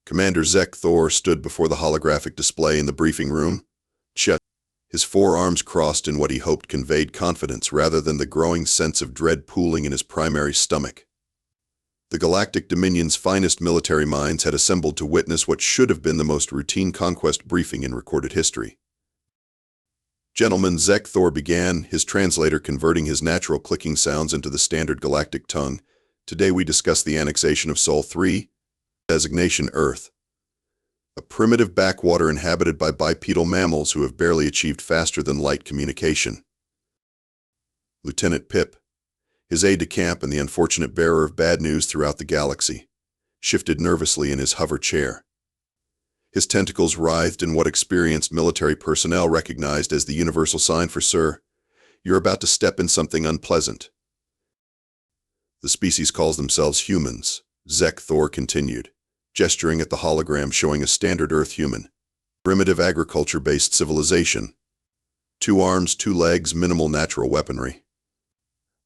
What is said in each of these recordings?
Commander Zek Thor stood before the holographic display in the briefing room, his forearms crossed in what he hoped conveyed confidence rather than the growing sense of dread pooling in his primary stomach. The Galactic Dominion's finest military minds had assembled to witness what should have been the most routine conquest briefing in recorded history. "Gentlemen," Zek Thor began, his translator converting his natural clicking sounds into the standard galactic tongue, "today we discuss the annexation of Sol 3, designation Earth. A primitive backwater inhabited by bipedal mammals who have barely achieved faster-than-light communication." Lieutenant Pip, his aide-de-camp and the unfortunate bearer of bad news throughout the galaxy, shifted nervously in his hover chair. His tentacles writhed in what experienced military personnel recognized as the universal sign for "Sir, you're about to step in something unpleasant." "The species calls themselves humans," Zek Thor continued, gesturing at the hologram showing a standard Earth human. "Primitive agriculture-based civilization. 2 arms, 2 legs, minimal natural weaponry.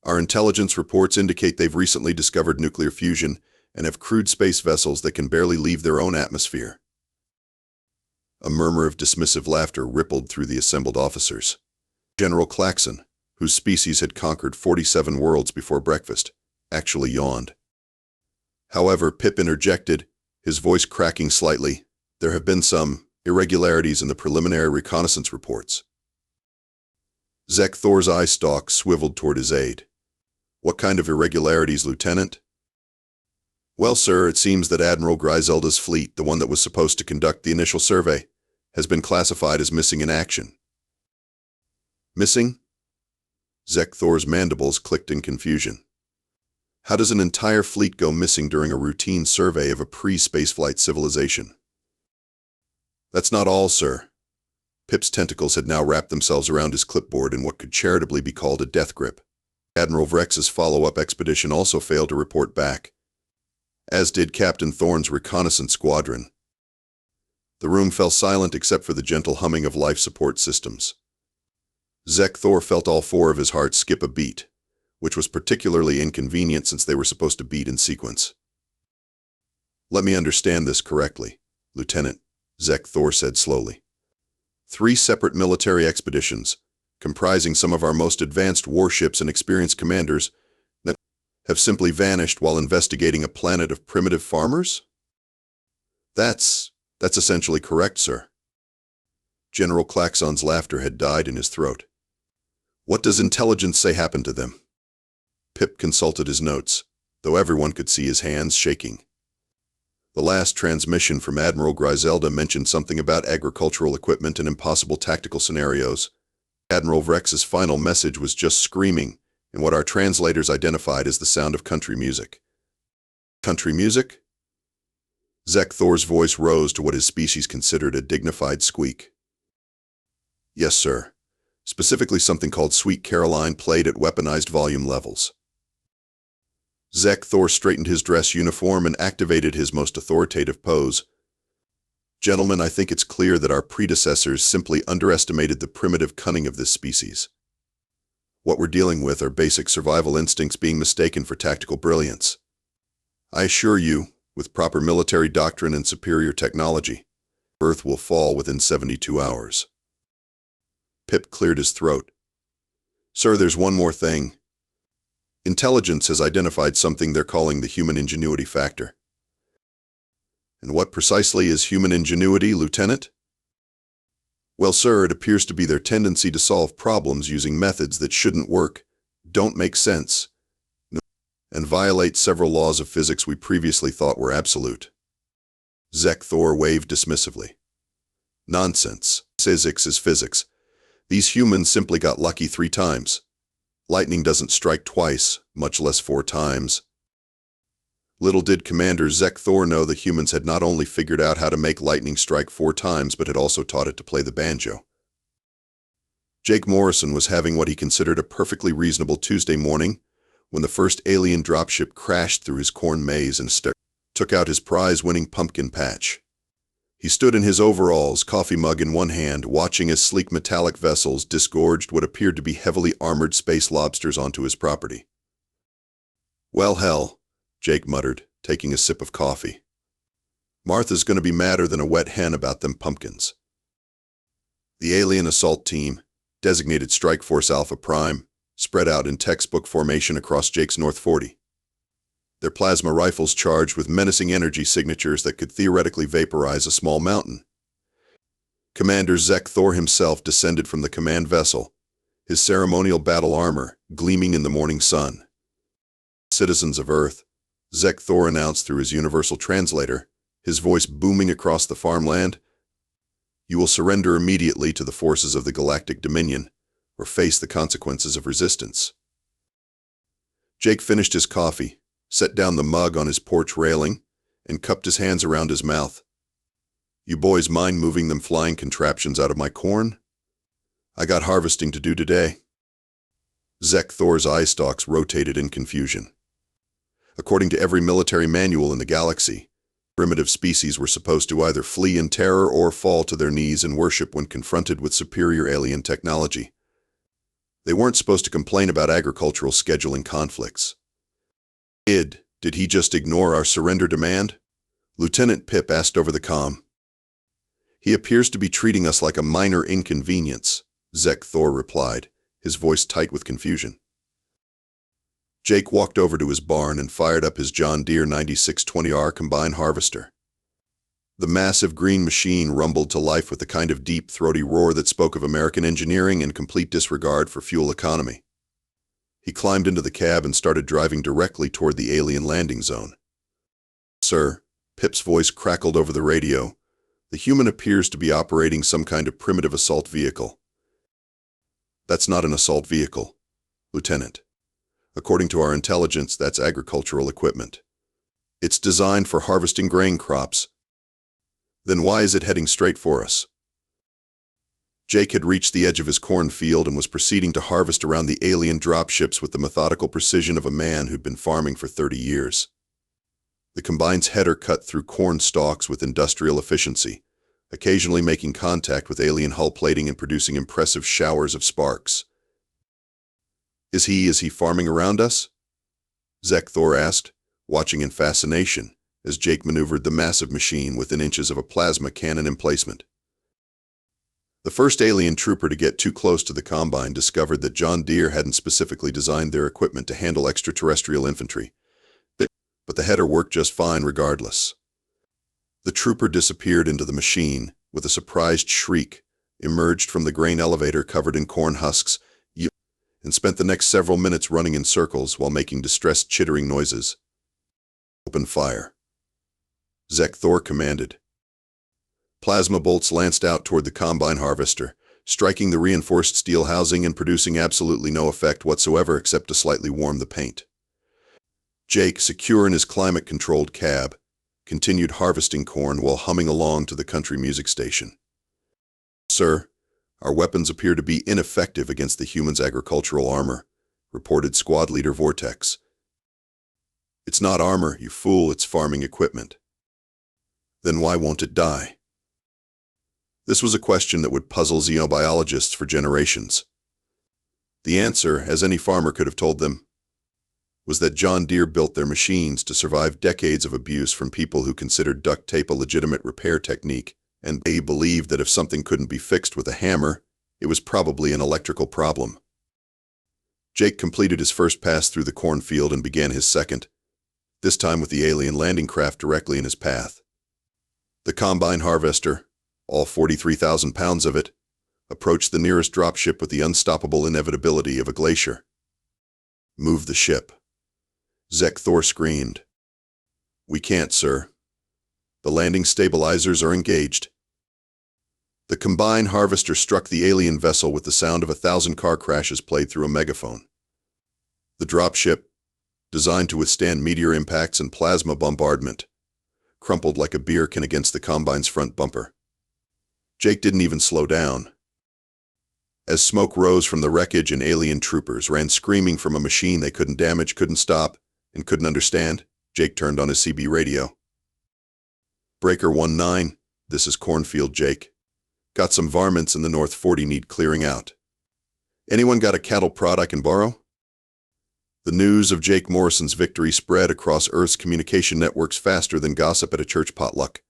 Our intelligence reports indicate they've recently discovered nuclear fusion and have crewed space vessels that can barely leave their own atmosphere." A murmur of dismissive laughter rippled through the assembled officers. General Claxon, whose species had conquered 47 worlds before breakfast, actually yawned. However, Pip interjected, his voice cracking slightly, "There have been some irregularities in the preliminary reconnaissance reports." Zek Thor's eye stalk swiveled toward his aide. "What kind of irregularities, Lieutenant?" "Well, sir, it seems that Admiral Griselda's fleet, the one that was supposed to conduct the initial survey, has been classified as missing in action." "Missing?" Zek Thor's mandibles clicked in confusion. How does an entire fleet go missing during a routine survey of a pre-spaceflight civilization? "That's not all, sir." Pip's tentacles had now wrapped themselves around his clipboard in what could charitably be called a death grip. Admiral Vrex's follow-up expedition also failed to report back, as did Captain Thorne's reconnaissance squadron. The room fell silent except for the gentle humming of life support systems. Zek Thor felt all 4 of his hearts skip a beat, which was particularly inconvenient since they were supposed to beat in sequence. "Let me understand this correctly, Lieutenant," Zek Thor said slowly. 3 separate military expeditions, comprising some of our most advanced warships and experienced commanders, that have simply vanished while investigating a planet of primitive farmers? That's essentially correct, sir." General Claxon's laughter had died in his throat. "What does intelligence say happened to them?" Pip consulted his notes, though everyone could see his hands shaking. The last transmission from Admiral Griselda mentioned something about agricultural equipment and impossible tactical scenarios. Admiral Vrex's final message was just screaming, in what our translators identified as the sound of country music. "Country music?" Zek Thor's voice rose to what his species considered a dignified squeak. "Yes, sir. Specifically something called Sweet Caroline played at weaponized volume levels." Zek Thor straightened his dress uniform and activated his most authoritative pose. "Gentlemen, I think it's clear that our predecessors simply underestimated the primitive cunning of this species. What we're dealing with are basic survival instincts being mistaken for tactical brilliance. I assure you, with proper military doctrine and superior technology, Earth will fall within 72 hours. Pip cleared his throat. "Sir, there's one more thing. Intelligence has identified something they're calling the human ingenuity factor." "And what precisely is human ingenuity, Lieutenant?" "Well, sir, it appears to be their tendency to solve problems using methods that shouldn't work, don't make sense, and violate several laws of physics we previously thought were absolute." Zek Thor waved dismissively. "Nonsense. Physics is physics. These humans simply got lucky 3 times. Lightning doesn't strike twice, much less 4 times. Little did Commander Zek Thor know that humans had not only figured out how to make lightning strike 4 times, but had also taught it to play the banjo. Jake Morrison was having what he considered a perfectly reasonable Tuesday morning when the first alien dropship crashed through his corn maze and took out his prize-winning pumpkin patch. He stood in his overalls, coffee mug in one hand, watching as sleek metallic vessels disgorged what appeared to be heavily armored space lobsters onto his property. "Well, hell," Jake muttered, taking a sip of coffee. Martha's gonna be madder than a wet hen about them pumpkins. The alien assault team, designated Strike Force Alpha Prime, spread out in textbook formation across Jake's North 40. Their plasma rifles charged with menacing energy signatures that could theoretically vaporize a small mountain. Commander Zek Thor himself descended from the command vessel, his ceremonial battle armor gleaming in the morning sun. Citizens of Earth, Zek Thor announced through his universal translator, his voice booming across the farmland, you will surrender immediately to the forces of the Galactic Dominion, or face the consequences of resistance. Jake finished his coffee, set down the mug on his porch railing, and cupped his hands around his mouth. You boys mind moving them flying contraptions out of my corn? I got harvesting to do today. Zek Thor's eye stalks rotated in confusion. According to every military manual in the galaxy, primitive species were supposed to either flee in terror or fall to their knees in worship when confronted with superior alien technology. They weren't supposed to complain about agricultural scheduling conflicts. Did he just ignore our surrender demand? Lieutenant Pip asked over the comm. He appears to be treating us like a minor inconvenience, Zek Thor replied, his voice tight with confusion. Jake walked over to his barn and fired up his John Deere 9620R combine harvester. The massive green machine rumbled to life with the kind of deep, throaty roar that spoke of American engineering and complete disregard for fuel economy. He climbed into the cab and started driving directly toward the alien landing zone. Sir, Pip's voice crackled over the radio. The human appears to be operating some kind of primitive assault vehicle. That's not an assault vehicle, Lieutenant. According to our intelligence, that's agricultural equipment. It's designed for harvesting grain crops. Then why is it heading straight for us? Jake had reached the edge of his cornfield and was proceeding to harvest around the alien dropships with the methodical precision of a man who'd been farming for 30 years. The combine's header cut through corn stalks with industrial efficiency, occasionally making contact with alien hull plating and producing impressive showers of sparks. Is he farming around us? Zek Thor asked, watching in fascination as Jake maneuvered the massive machine within inches of a plasma cannon emplacement. The first alien trooper to get too close to the combine discovered that John Deere hadn't specifically designed their equipment to handle extraterrestrial infantry, but the header worked just fine regardless. The trooper disappeared into the machine with a surprised shriek, emerged from the grain elevator covered in corn husks, and spent the next several minutes running in circles while making distressed chittering noises. Open fire, Zek Thor commanded. Plasma bolts lanced out toward the combine harvester, striking the reinforced steel housing and producing absolutely no effect whatsoever except to slightly warm the paint. Jake, secure in his climate-controlled cab, continued harvesting corn while humming along to the country music station. Sir, our weapons appear to be ineffective against the human's agricultural armor, reported squad leader Vortex. It's not armor, you fool, it's farming equipment. Then why won't it die? This was a question that would puzzle xenobiologists for generations. The answer, as any farmer could have told them, was that John Deere built their machines to survive decades of abuse from people who considered duct tape a legitimate repair technique, and they believed that if something couldn't be fixed with a hammer, it was probably an electrical problem. Jake completed his first pass through the cornfield and began his second, this time with the alien landing craft directly in his path. The combine harvester, all 43,000 pounds of it, approached the nearest dropship with the unstoppable inevitability of a glacier. Move the ship. Zek Thor screamed. We can't, sir. The landing stabilizers are engaged. The combine harvester struck the alien vessel with the sound of 1,000 car crashes played through a megaphone. The dropship, designed to withstand meteor impacts and plasma bombardment, crumpled like a beer can against the combine's front bumper. Jake didn't even slow down. As smoke rose from the wreckage and alien troopers ran screaming from a machine they couldn't damage, couldn't stop, and couldn't understand, Jake turned on his CB radio. Breaker 19, this is Cornfield, Jake. Got some varmints in the North 40 need clearing out. Anyone got a cattle prod I can borrow? The news of Jake Morrison's victory spread across Earth's communication networks faster than gossip at a church potluck.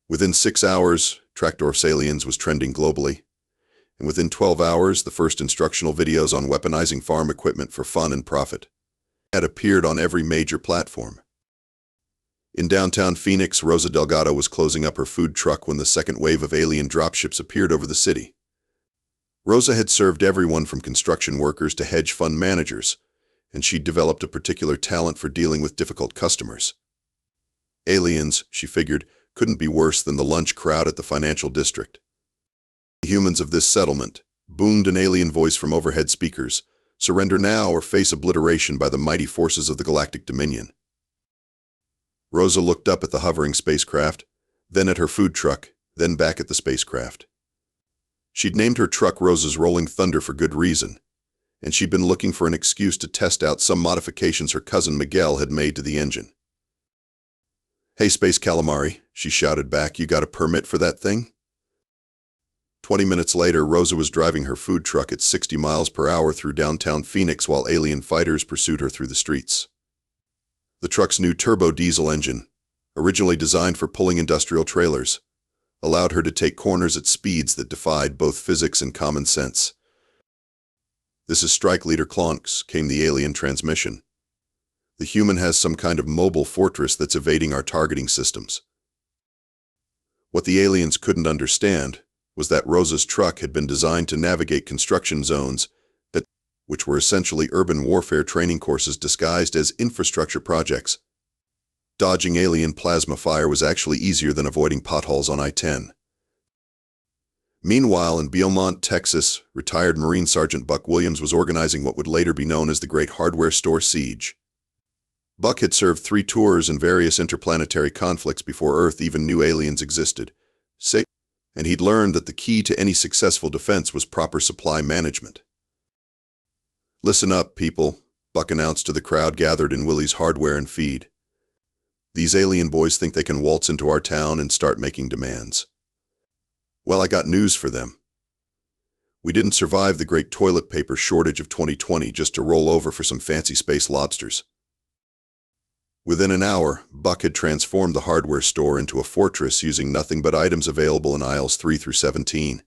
Within 6 hours, Tractor Aliens was trending globally, and within 12 hours, the first instructional videos on weaponizing farm equipment for fun and profit had appeared on every major platform. In downtown Phoenix, Rosa Delgado was closing up her food truck when the second wave of alien dropships appeared over the city. Rosa had served everyone from construction workers to hedge fund managers, and she'd developed a particular talent for dealing with difficult customers. Aliens, she figured, couldn't be worse than the lunch crowd at the financial district. The humans of this settlement, boomed an alien voice from overhead speakers, surrender now or face obliteration by the mighty forces of the Galactic Dominion. Rosa looked up at the hovering spacecraft, then at her food truck, then back at the spacecraft. She'd named her truck Rosa's Rolling Thunder for good reason, and she'd been looking for an excuse to test out some modifications her cousin Miguel had made to the engine. "Hey, Space Calamari," she shouted back, "you got a permit for that thing?" 20 minutes later, Rosa was driving her food truck at 60 miles per hour through downtown Phoenix while alien fighters pursued her through the streets. The truck's new turbo diesel engine, originally designed for pulling industrial trailers, allowed her to take corners at speeds that defied both physics and common sense. "This is Strike Leader Clonks," came the alien transmission. "The human has some kind of mobile fortress that's evading our targeting systems." What the aliens couldn't understand was that Rosa's truck had been designed to navigate construction zones which were essentially urban warfare training courses disguised as infrastructure projects. Dodging alien plasma fire was actually easier than avoiding potholes on I-10. Meanwhile, in Beaumont, Texas, retired Marine Sergeant Buck Williams was organizing what would later be known as the Great Hardware Store Siege. Buck had served 3 tours in various interplanetary conflicts before Earth even knew aliens existed, and he'd learned that the key to any successful defense was proper supply management. "Listen up, people," Buck announced to the crowd gathered in Willie's Hardware and Feed. "These alien boys think they can waltz into our town and start making demands. Well, I got news for them. We didn't survive the great toilet paper shortage of 2020 just to roll over for some fancy space lobsters." Within an hour, Buck had transformed the hardware store into a fortress using nothing but items available in aisles 3 through 17.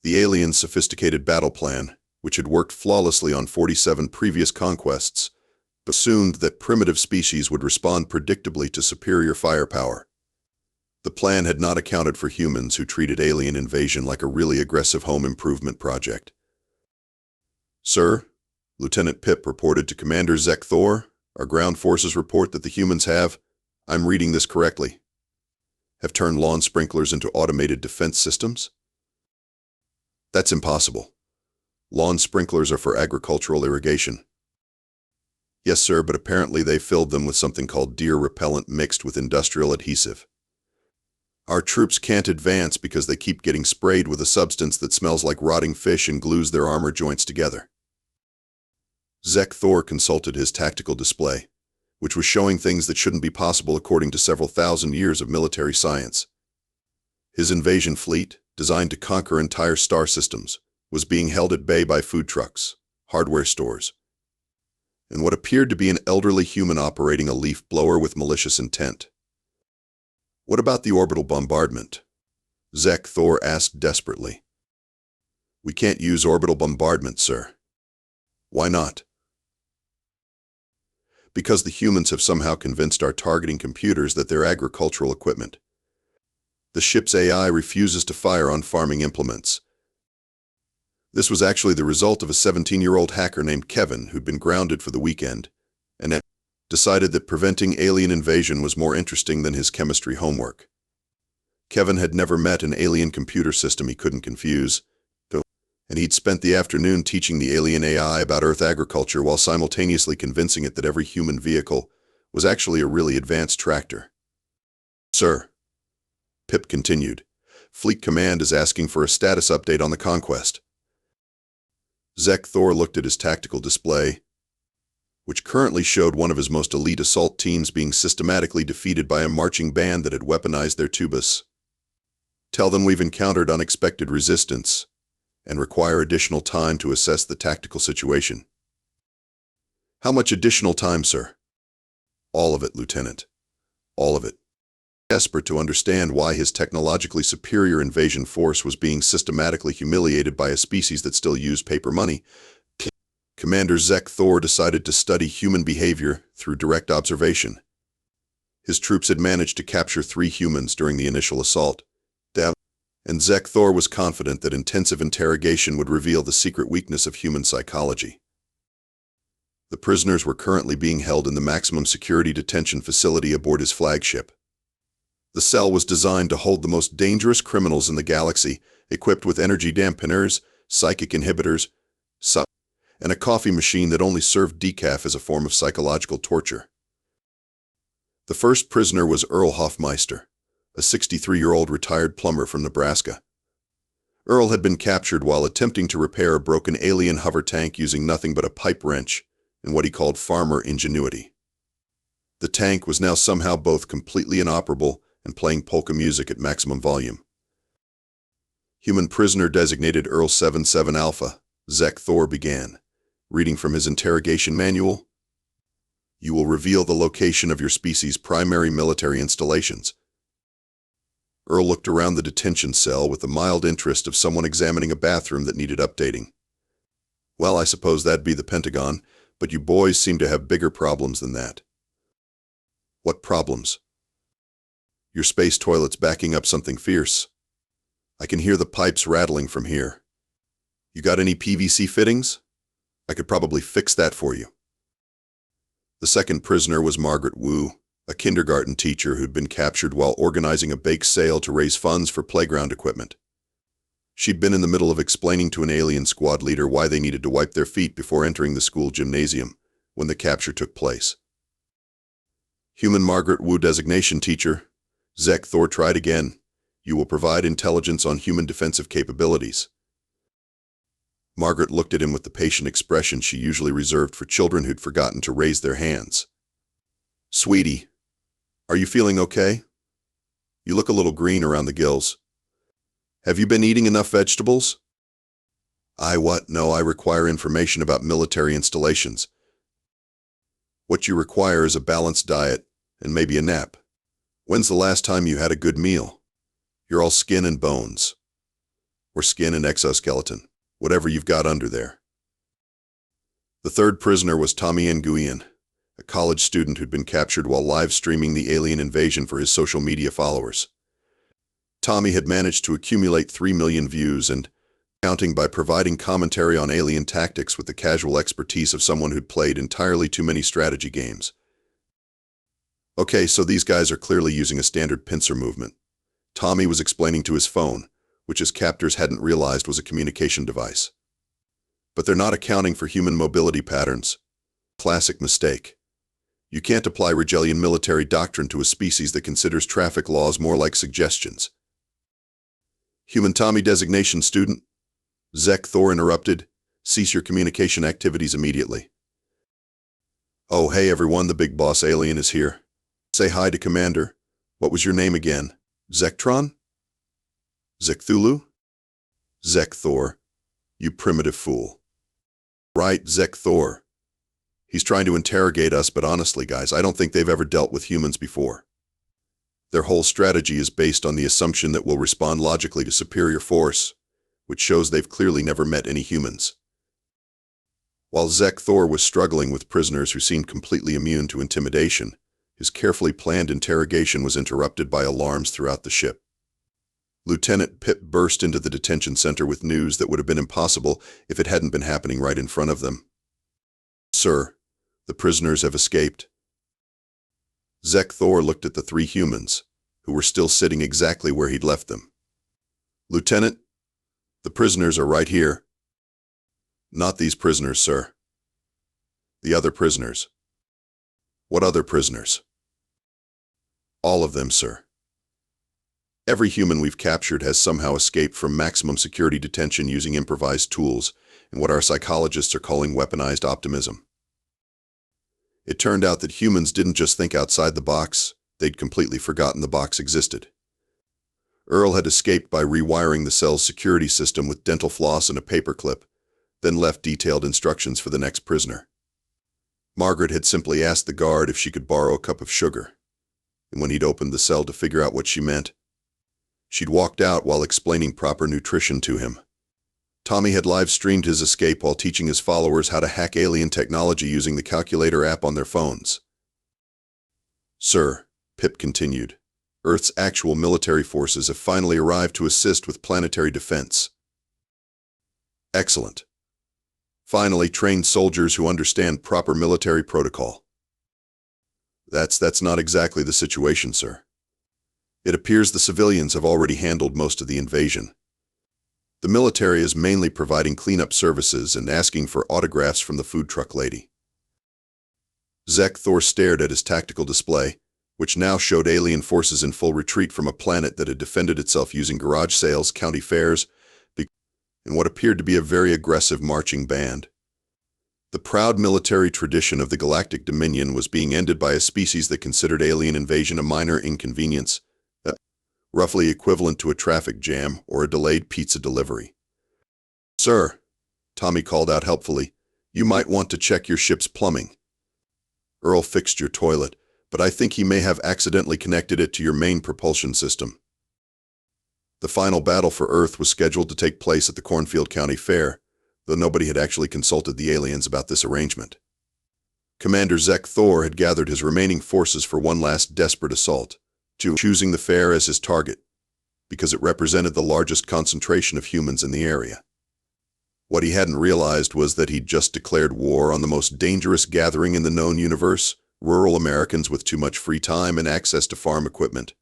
The aliens' sophisticated battle plan, which had worked flawlessly on 47 previous conquests, assumed that primitive species would respond predictably to superior firepower. The plan had not accounted for humans who treated alien invasion like a really aggressive home improvement project. "Sir," Lieutenant Pip reported to Commander Zek Thor, "our ground forces report that the humans have, I'm reading this correctly, have turned lawn sprinklers into automated defense systems?" "That's impossible. Lawn sprinklers are for agricultural irrigation." "Yes, sir, but apparently they filled them with something called deer repellent mixed with industrial adhesive. Our troops can't advance because they keep getting sprayed with a substance that smells like rotting fish and glues their armor joints together." Zek Thor consulted his tactical display, which was showing things that shouldn't be possible according to several thousand years of military science. His invasion fleet, designed to conquer entire star systems, was being held at bay by food trucks, hardware stores, and what appeared to be an elderly human operating a leaf blower with malicious intent. "What about the orbital bombardment?" Zek Thor asked desperately. "We can't use orbital bombardment, sir." "Why not?" "Because the humans have somehow convinced our targeting computers that they're agricultural equipment. The ship's AI refuses to fire on farming implements. This was actually the result of a 17-year-old hacker named Kevin who'd been grounded for the weekend, and had decided that preventing alien invasion was more interesting than his chemistry homework. Kevin had never met an alien computer system he couldn't confuse, and he'd spent the afternoon teaching the alien AI about Earth agriculture while simultaneously convincing it that every human vehicle was actually a really advanced tractor. "Sir," Pip continued, "Fleet Command is asking for a status update on the conquest." Zek Thor looked at his tactical display, which currently showed one of his most elite assault teams being systematically defeated by a marching band that had weaponized their tubas. "Tell them we've encountered unexpected resistance and require additional time to assess the tactical situation." "How much additional time, sir?" "All of it, Lieutenant. All of it." desperate to understand why his technologically superior invasion force was being systematically humiliated by a species that still used paper money. Commander Zek Thor decided to study human behavior through direct observation. His troops had managed to capture 3 humans during the initial assault, and Zek Thor was confident that intensive interrogation would reveal the secret weakness of human psychology. The prisoners were currently being held in the maximum security detention facility aboard his flagship. The cell was designed to hold the most dangerous criminals in the galaxy, equipped with energy dampeners, psychic inhibitors, and a coffee machine that only served decaf as a form of psychological torture. The first prisoner was Earl Hoffmeister, a 63-year-old retired plumber from Nebraska. Earl had been captured while attempting to repair a broken alien hover tank using nothing but a pipe wrench and what he called farmer ingenuity. The tank was now somehow both completely inoperable and playing polka music at maximum volume. Human prisoner designated Earl 77 Alpha, Zek Thor began, reading from his interrogation manual. You will reveal the location of your species' primary military installations. Earl looked around the detention cell with the mild interest of someone examining a bathroom that needed updating. Well, I suppose that'd be the Pentagon, but you boys seem to have bigger problems than that. What problems? Your space toilet's backing up something fierce. I can hear the pipes rattling from here. You got any PVC fittings? I could probably fix that for you. The second prisoner was Margaret Wu, a kindergarten teacher who'd been captured while organizing a bake sale to raise funds for playground equipment. She'd been in the middle of explaining to an alien squad leader why they needed to wipe their feet before entering the school gymnasium when the capture took place. Human Margaret Wu designation teacher, Zek Thor tried again. You will provide intelligence on human defensive capabilities. Margaret looked at him with the patient expression she usually reserved for children who'd forgotten to raise their hands. Sweetie, are you feeling okay? You look a little green around the gills. Have you been eating enough vegetables? No, I require information about military installations. What you require is a balanced diet and maybe a nap. When's the last time you had a good meal? You're all skin and bones. Or skin and exoskeleton, whatever you've got under there. The third prisoner was Tommy Nguyen, a college student who'd been captured while live streaming the alien invasion for his social media followers. Tommy had managed to accumulate 3 million views and counting by providing commentary on alien tactics with the casual expertise of someone who'd played entirely too many strategy games. Okay, so these guys are clearly using a standard pincer movement. Tommy was explaining to his phone, which his captors hadn't realized was a communication device. But they're not accounting for human mobility patterns. Classic mistake. You can't apply Rigelian military doctrine to a species that considers traffic laws more like suggestions. Human Tommy designation student, Zek Thor interrupted. Cease your communication activities immediately. Oh, hey everyone, the big boss alien is here. Say hi to Commander. What was your name again? Zektron? Zekthulu? Zek Thor. You primitive fool. Right, Zek Thor. He's trying to interrogate us, but honestly, guys, I don't think they've ever dealt with humans before. Their whole strategy is based on the assumption that we'll respond logically to superior force, which shows they've clearly never met any humans. While Zek Thor was struggling with prisoners who seemed completely immune to intimidation, his carefully planned interrogation was interrupted by alarms throughout the ship. Lieutenant Pip burst into the detention center with news that would have been impossible if it hadn't been happening right in front of them. Sir, the prisoners have escaped. Zek Thor looked at the 3 humans, who were still sitting exactly where he'd left them. Lieutenant, the prisoners are right here. Not these prisoners, sir. The other prisoners. What other prisoners? All of them, sir. Every human we've captured has somehow escaped from maximum security detention using improvised tools and what our psychologists are calling weaponized optimism. It turned out that humans didn't just think outside the box, they'd completely forgotten the box existed. Earl had escaped by rewiring the cell's security system with dental floss and a paperclip, then left detailed instructions for the next prisoner. Margaret had simply asked the guard if she could borrow a cup of sugar. and when he'd opened the cell to figure out what she meant, she'd walked out while explaining proper nutrition to him. Tommy had live-streamed his escape while teaching his followers how to hack alien technology using the calculator app on their phones. "Sir," Pip continued, "Earth's actual military forces have finally arrived to assist with planetary defense." "Excellent. Finally trained soldiers who understand proper military protocol." That's not exactly the situation, sir. It appears the civilians have already handled most of the invasion. The military is mainly providing cleanup services and asking for autographs from the food truck lady. Zek Thor stared at his tactical display, which now showed alien forces in full retreat from a planet that had defended itself using garage sales, county fairs, and what appeared to be a very aggressive marching band. The proud military tradition of the Galactic Dominion was being ended by a species that considered alien invasion a minor inconvenience, roughly equivalent to a traffic jam or a delayed pizza delivery. "Sir," Tommy called out helpfully, "you might want to check your ship's plumbing. Earl fixed your toilet, but I think he may have accidentally connected it to your main propulsion system." The final battle for Earth was scheduled to take place at the Cornfield County Fair, though nobody had actually consulted the aliens about this arrangement. Commander Zek Thor had gathered his remaining forces for one last desperate assault, choosing the fair as his target, because it represented the largest concentration of humans in the area. What he hadn't realized was that he'd just declared war on the most dangerous gathering in the known universe, rural Americans with too much free time and access to farm equipment.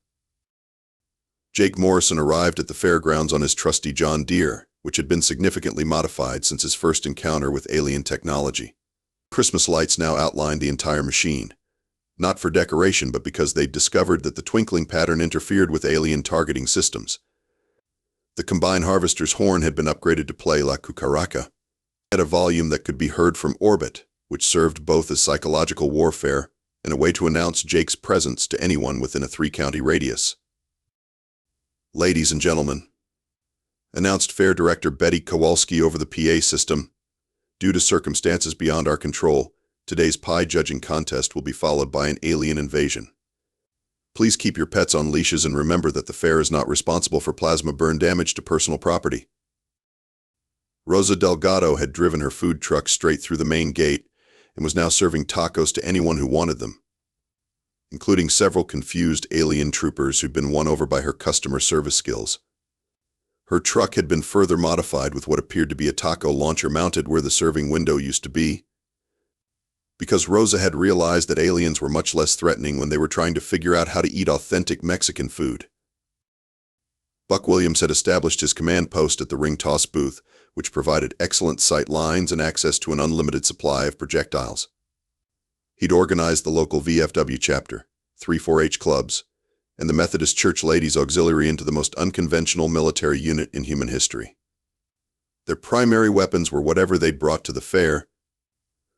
Jake Morrison arrived at the fairgrounds on his trusty John Deere, which had been significantly modified since his first encounter with alien technology. Christmas lights now outlined the entire machine, not for decoration but because they'd discovered that the twinkling pattern interfered with alien targeting systems. The combine harvester's horn had been upgraded to play La Cucaracha at a volume that could be heard from orbit, which served both as psychological warfare and a way to announce Jake's presence to anyone within a 3-county radius. "Ladies and gentlemen," announced Fair Director Betty Kowalski over the PA system, "due to circumstances beyond our control, today's pie judging contest will be followed by an alien invasion. Please keep your pets on leashes and remember that the fair is not responsible for plasma burn damage to personal property." Rosa Delgado had driven her food truck straight through the main gate and was now serving tacos to anyone who wanted them, including several confused alien troopers who'd been won over by her customer service skills. Her truck had been further modified with what appeared to be a taco launcher mounted where the serving window used to be, because Rosa had realized that aliens were much less threatening when they were trying to figure out how to eat authentic Mexican food. Buck Williams had established his command post at the ring toss booth, which provided excellent sight lines and access to an unlimited supply of projectiles. He'd organized the local VFW chapter, 3 4-H clubs, and the Methodist Church Ladies Auxiliary into the most unconventional military unit in human history. Their primary weapons were whatever they'd brought to the fair,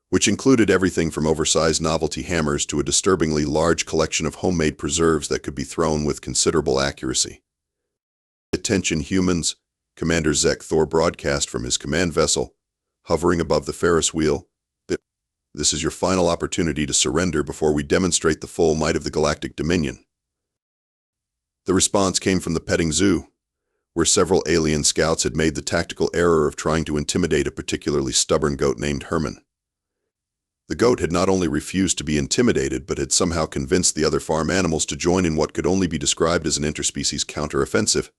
which included everything from oversized novelty hammers to a disturbingly large collection of homemade preserves that could be thrown with considerable accuracy. "Attention humans," Commander Zek Thor broadcast from his command vessel, hovering above the Ferris wheel. "This is your final opportunity to surrender before we demonstrate the full might of the Galactic Dominion." The response came from the petting zoo, where several alien scouts had made the tactical error of trying to intimidate a particularly stubborn goat named Herman. The goat had not only refused to be intimidated, but had somehow convinced the other farm animals to join in what could only be described as an interspecies counteroffensive.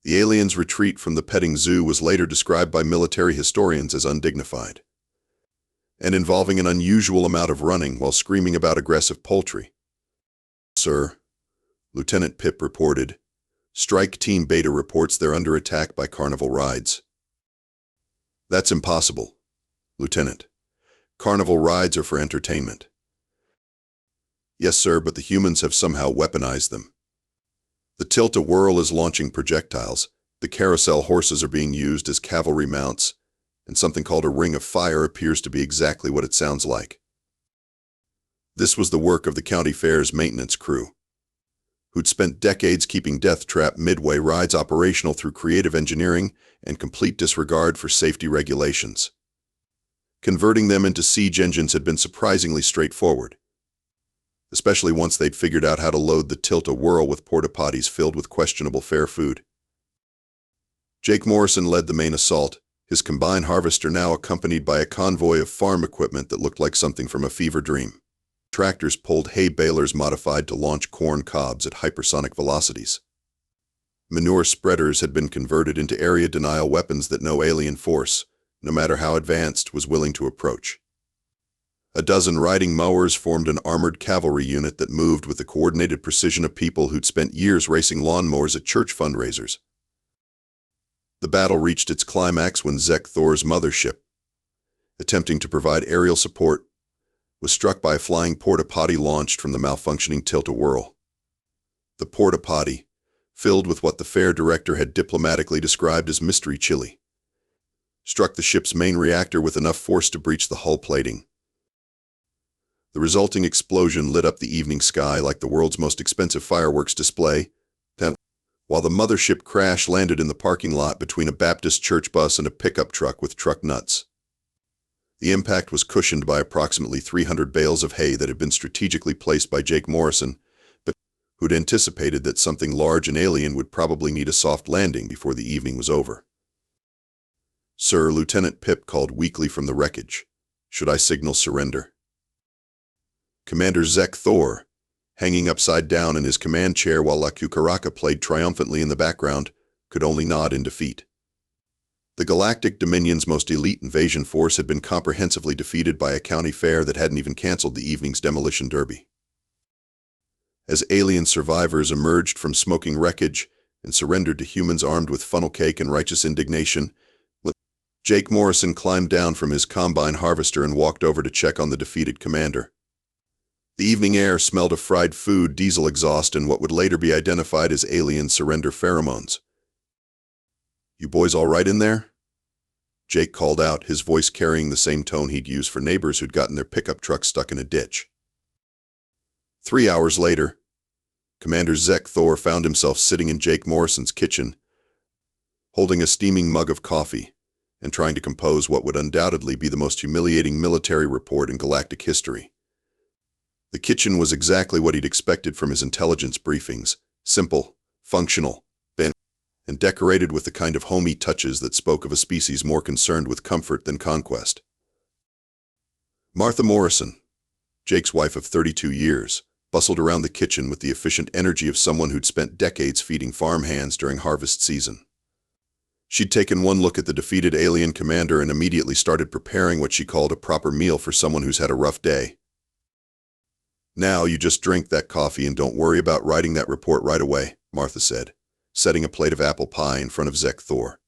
The aliens' retreat from the petting zoo was later described by military historians as undignified, and involving an unusual amount of running while screaming about aggressive poultry. "Sir," Lieutenant Pip reported, "Strike Team Beta reports they're under attack by Carnival rides." "That's impossible, Lieutenant. Carnival rides are for entertainment." "Yes, sir, but the humans have somehow weaponized them. The tilt-a-whirl is launching projectiles, the carousel horses are being used as cavalry mounts, and something called a ring of fire appears to be exactly what it sounds like." This was the work of the county fair's maintenance crew, who'd spent decades keeping Death Trap Midway rides operational through creative engineering and complete disregard for safety regulations. Converting them into siege engines had been surprisingly straightforward. especially once they'd figured out how to load the tilt-a-whirl with porta-potties filled with questionable fair food. Jake Morrison led the main assault, his combine harvester now accompanied by a convoy of farm equipment that looked like something from a fever dream. Tractors pulled hay balers modified to launch corn cobs at hypersonic velocities. Manure spreaders had been converted into area denial weapons that no alien force, no matter how advanced, was willing to approach. A dozen riding mowers formed an armored cavalry unit that moved with the coordinated precision of people who'd spent years racing lawnmowers at church fundraisers. The battle reached its climax when Zek Thor's mothership, attempting to provide aerial support, was struck by a flying porta-potty launched from the malfunctioning tilt-a-whirl. The porta-potty, filled with what the fair director had diplomatically described as mystery chili, struck the ship's main reactor with enough force to breach the hull plating. The resulting explosion lit up the evening sky like the world's most expensive fireworks display, while the mothership crash landed in the parking lot between a Baptist church bus and a pickup truck with truck nuts. The impact was cushioned by approximately 300 bales of hay that had been strategically placed by Jake Morrison, but who'd anticipated that something large and alien would probably need a soft landing before the evening was over. "Sir," Lieutenant Pip called weakly from the wreckage. "Should I signal surrender?" Commander Zek Thor, hanging upside down in his command chair while La Cucaraca played triumphantly in the background, could only nod in defeat. The Galactic Dominion's most elite invasion force had been comprehensively defeated by a county fair that hadn't even canceled the evening's demolition derby. As alien survivors emerged from smoking wreckage and surrendered to humans armed with funnel cake and righteous indignation, Jake Morrison climbed down from his combine harvester and walked over to check on the defeated commander. The evening air smelled of fried food, diesel exhaust, and what would later be identified as alien surrender pheromones. "You boys all right in there?" Jake called out, his voice carrying the same tone he'd used for neighbors who'd gotten their pickup truck stuck in a ditch. 3 hours later, Commander Zek Thor found himself sitting in Jake Morrison's kitchen, holding a steaming mug of coffee and trying to compose what would undoubtedly be the most humiliating military report in galactic history. The kitchen was exactly what he'd expected from his intelligence briefings: simple, functional, and decorated with the kind of homey touches that spoke of a species more concerned with comfort than conquest. Martha Morrison, Jake's wife of 32 years, bustled around the kitchen with the efficient energy of someone who'd spent decades feeding farm hands during harvest season. She'd taken one look at the defeated alien commander and immediately started preparing what she called a proper meal for someone who's had a rough day. "Now you just drink that coffee and don't worry about writing that report right away," Martha said, setting a plate of apple pie in front of Zek Thor.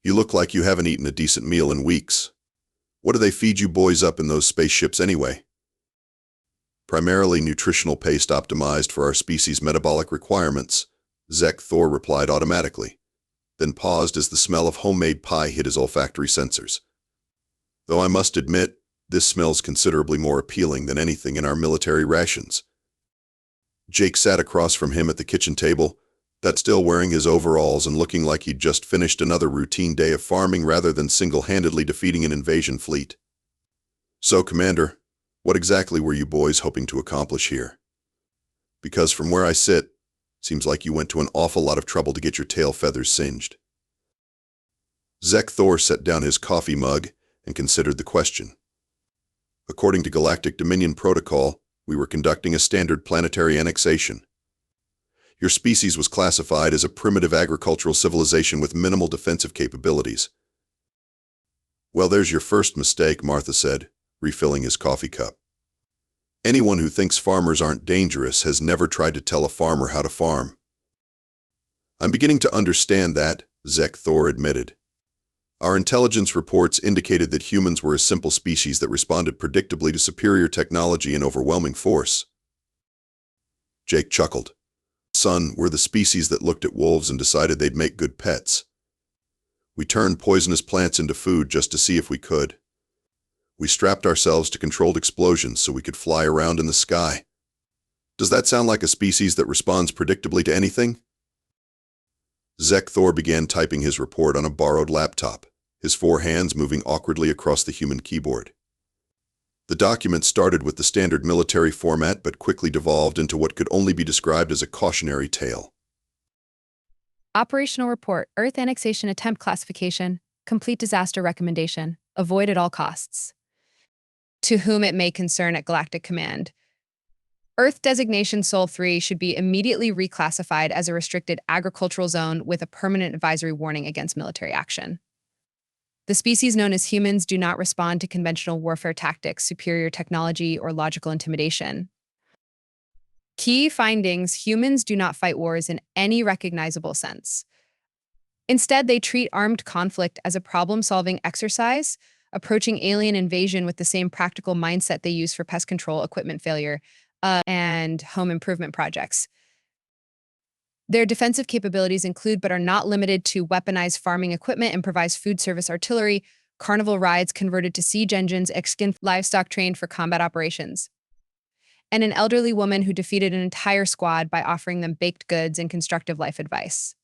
"You look like you haven't eaten a decent meal in weeks. What do they feed you boys up in those spaceships anyway?" "Primarily nutritional paste optimized for our species' metabolic requirements," Zek Thor replied automatically, then paused as the smell of homemade pie hit his olfactory sensors. "Though I must admit, this smells considerably more appealing than anything in our military rations." Jake sat across from him at the kitchen table, still wearing his overalls and looking like he'd just finished another routine day of farming rather than single-handedly defeating an invasion fleet. "So, Commander, what exactly were you boys hoping to accomplish here? Because from where I sit, seems like you went to an awful lot of trouble to get your tail feathers singed." Zek Thor set down his coffee mug and considered the question. "According to Galactic Dominion protocol, we were conducting a standard planetary annexation. Your species was classified as a primitive agricultural civilization with minimal defensive capabilities." "Well, there's your first mistake," Martha said, refilling his coffee cup. "Anyone who thinks farmers aren't dangerous has never tried to tell a farmer how to farm." "I'm beginning to understand that," Zek Thor admitted. "Our intelligence reports indicated that humans were a simple species that responded predictably to superior technology and overwhelming force." Jake chuckled. "Son, we're the species that looked at wolves and decided they'd make good pets. We turned poisonous plants into food just to see if we could. We strapped ourselves to controlled explosions so we could fly around in the sky. Does that sound like a species that responds predictably to anything?" Zek Thor began typing his report on a borrowed laptop, his 4 hands moving awkwardly across the human keyboard. The document started with the standard military format but quickly devolved into what could only be described as a cautionary tale. Operational report, Earth annexation attempt classification, complete disaster recommendation, avoid at all costs. To whom it may concern at Galactic Command. Earth designation Sol 3 should be immediately reclassified as a restricted agricultural zone with a permanent advisory warning against military action. The species known as humans do not respond to conventional warfare tactics, superior technology, or logical intimidation. Key findings: humans do not fight wars in any recognizable sense. Instead, they treat armed conflict as a problem-solving exercise, approaching alien invasion with the same practical mindset they use for pest control, equipment failure, and home improvement projects. Their defensive capabilities include, but are not limited to, weaponized farming equipment, improvised food service artillery, Carnival rides converted to siege engines, extant livestock trained for combat operations, and an elderly woman who defeated an entire squad by offering them baked goods and constructive life advice.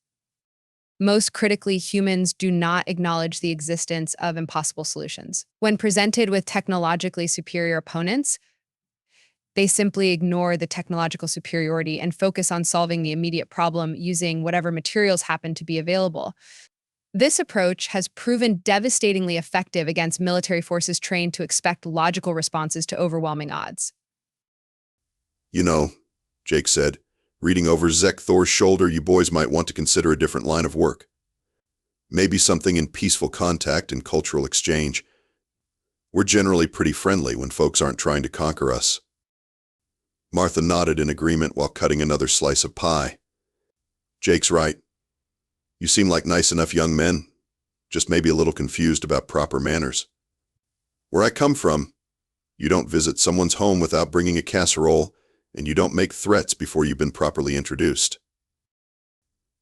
Most critically, humans do not acknowledge the existence of impossible solutions. When presented with technologically superior opponents, they simply ignore the technological superiority and focus on solving the immediate problem using whatever materials happen to be available. This approach has proven devastatingly effective against military forces trained to expect logical responses to overwhelming odds. You know, Jake said, reading over Zek Thor's shoulder, you boys might want to consider a different line of work. Maybe something in peaceful contact and cultural exchange. We're generally pretty friendly when folks aren't trying to conquer us. Martha nodded in agreement while cutting another slice of pie. Jake's right. You seem like nice enough young men, just maybe a little confused about proper manners. Where I come from, you don't visit someone's home without bringing a casserole, and you don't make threats before you've been properly introduced.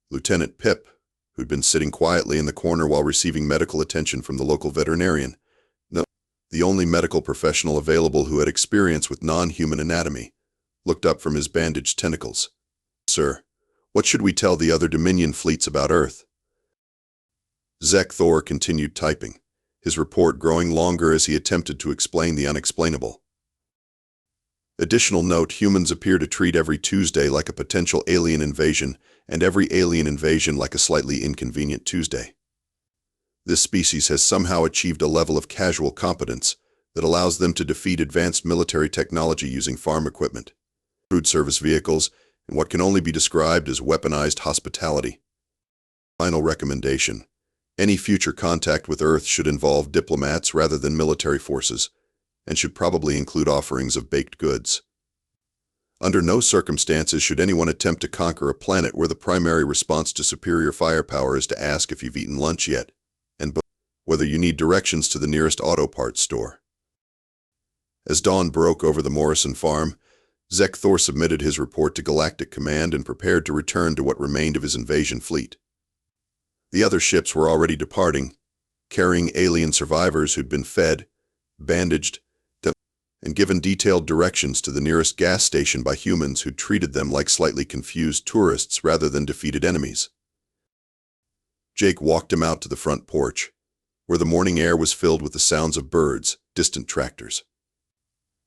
Lieutenant Pip, who'd been sitting quietly in the corner while receiving medical attention from the local veterinarian, the only medical professional available who had experience with non-human anatomy, looked up from his bandaged tentacles. Sir, what should we tell the other Dominion fleets about Earth? Zek Thor continued typing, his report growing longer as he attempted to explain the unexplainable. Additional note: humans appear to treat every Tuesday like a potential alien invasion, and every alien invasion like a slightly inconvenient Tuesday. This species has somehow achieved a level of casual competence that allows them to defeat advanced military technology using farm equipment, food service vehicles, and what can only be described as weaponized hospitality. Final recommendation: any future contact with Earth should involve diplomats rather than military forces, and should probably include offerings of baked goods. Under no circumstances should anyone attempt to conquer a planet where the primary response to superior firepower is to ask if you've eaten lunch yet, and whether you need directions to the nearest auto parts store. As dawn broke over the Morrison farm, Zek Thor submitted his report to Galactic Command and prepared to return to what remained of his invasion fleet. The other ships were already departing, carrying alien survivors who'd been fed, bandaged, and given detailed directions to the nearest gas station by humans who'd treated them like slightly confused tourists rather than defeated enemies. Jake walked him out to the front porch, where the morning air was filled with the sounds of birds, distant tractors,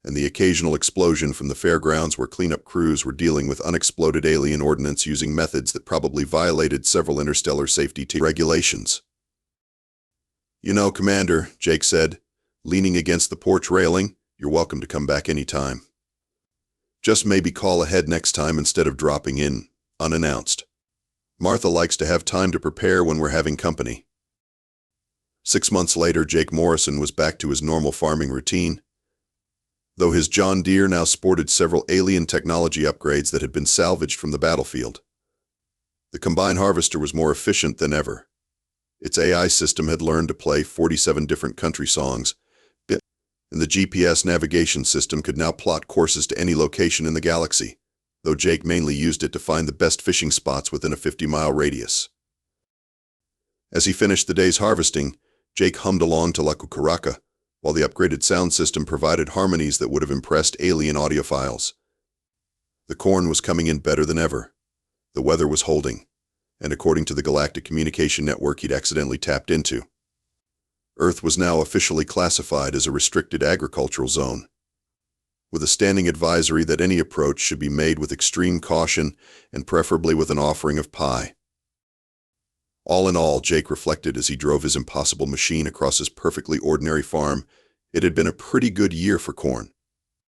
and the occasional explosion from the fairgrounds where cleanup crews were dealing with unexploded alien ordnance using methods that probably violated several interstellar safety regulations. You know, Commander, Jake said, leaning against the porch railing, you're welcome to come back any time. Just maybe call ahead next time instead of dropping in, unannounced. Martha likes to have time to prepare when we're having company. 6 months later, Jake Morrison was back to his normal farming routine, though his John Deere now sported several alien technology upgrades that had been salvaged from the battlefield. The combine harvester was more efficient than ever. Its AI system had learned to play 47 different country songs, and the GPS navigation system could now plot courses to any location in the galaxy, though Jake mainly used it to find the best fishing spots within a 50-mile radius. As he finished the day's harvesting, Jake hummed along to La Cucaraca, while the upgraded sound system provided harmonies that would have impressed alien audiophiles. The corn was coming in better than ever. The weather was holding, and according to the Galactic Communication Network he'd accidentally tapped into, Earth was now officially classified as a restricted agricultural zone, with a standing advisory that any approach should be made with extreme caution and preferably with an offering of pie. All in all, Jake reflected as he drove his impossible machine across his perfectly ordinary farm, it had been a pretty good year for corn.